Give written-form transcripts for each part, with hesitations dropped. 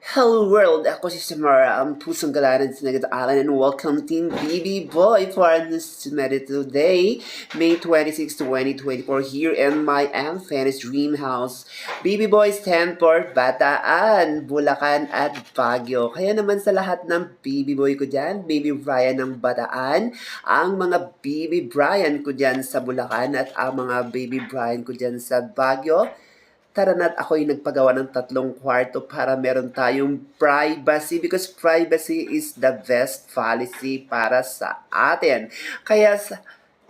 Hello world! Ako si Samara, ang pusong galaran sa nagdaalan, and welcome Team BB Boy for our news today, May 26, 2024, here in my unfinished dream house. BB Boy stand for Bataan, Bulacan at Baguio. Kaya naman sa lahat ng BB Boy ko dyan, Baby Brian ng Bataan, ang mga BB Brian ko dyan sa Bulacan at ang mga Baby Brian ko dyan sa Baguio, tara na't ako'y nagpagawa ng 3 kwarto para meron tayong privacy because privacy is the best policy para sa atin. Kaya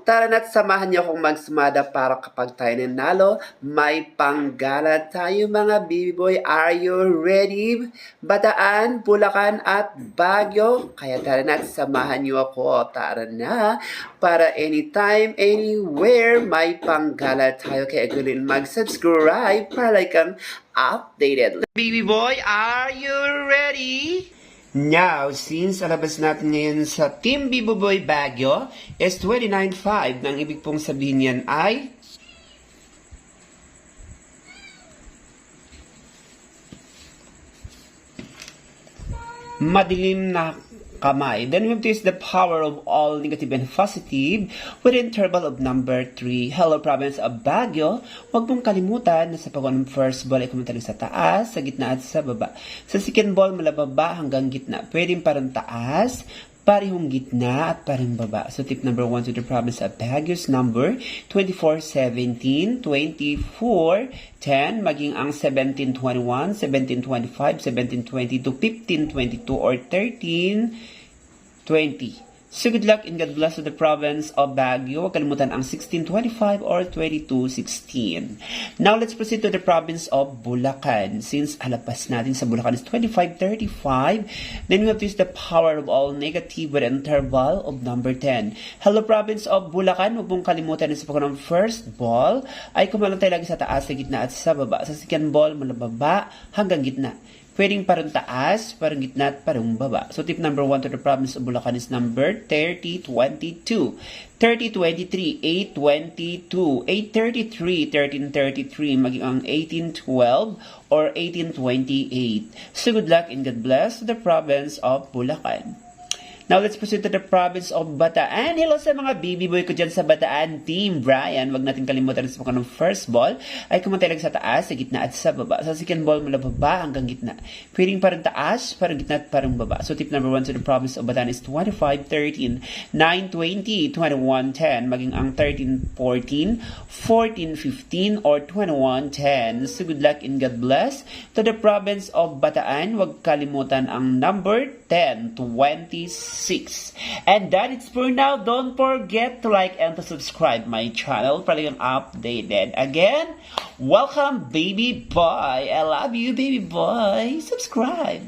tara na't samahan niyo akong magsumada para kapag tayo nanalo, may panggala tayo mga baby boy. Are you ready? Bataan, Bulacan at Baguio. Kaya tara na't samahan niyo ako. Tara na. Para anytime, anywhere, may panggala tayo. Kaya gawin mag-subscribe para like ang updated. Baby boy, are you ready? Now, since alabas natin ngayon sa Team Biboboy Baguio is 29.5, nang ibig pong sabihin yan ay madilim na kamay. Then we have to use the power of all negative and positive with the interval of number 3. Hello, province of Baguio. Huwag mong kalimutan na sa pagkuha ng first ball ay kumunta sa taas, sa gitna at sa baba. Sa second ball, mula baba hanggang gitna. Pwedeng parang taas, parehong gitna at parehong baba. So tip number 1 to the province of Baguio's number 24, 17, 24, 10, maging ang 17, 21, 17, 25, 17, 22, 15, 22, or 13, 20. So good luck and God bless to the province of Baguio. Huwag kalimutan ang 1625 or 2216. Now let's proceed to the province of Bulacan. Since alapas natin sa Bulacan is 2535, then we have to use the power of all negative with an interval of number 10. Hello province of Bulacan. Huwag mong kalimutan na sa pagkuha ng first ball ay kumalang tayo lagi sa taas, sa gitna at sa baba. Sa second ball, mula baba hanggang gitna. Pwedeng parang taas, parang gitna, at parang baba. So tip number 1 to the province of Bulacan is number 3022. 3023, 822, 833, 1333, maging ang 1812 or 1828. So good luck and God bless to the province of Bulacan. Now, let's proceed to the province of Bataan. Hello sa mga baby boy ko dyan sa Bataan, Team Brian. Huwag natin kalimutan sa pagkuha ng first ball ay kumantay lang sa taas, sa gitna at sa baba. Sa second ball, mula baba hanggang gitna. Pwedeng parang taas, parang gitna at parang baba. So tip number 1 to the province of Bataan is 25, 13, 9, 20, 21, 10. Maging ang 13, 14, 14, 15, or 21, 10. So good luck and God bless to the province of Bataan. Huwag kalimutan ang number 10, 26. And that is for now. Don't forget to like and to subscribe my channel para yung updated. Again, welcome baby boy. I love you baby boy. Subscribe.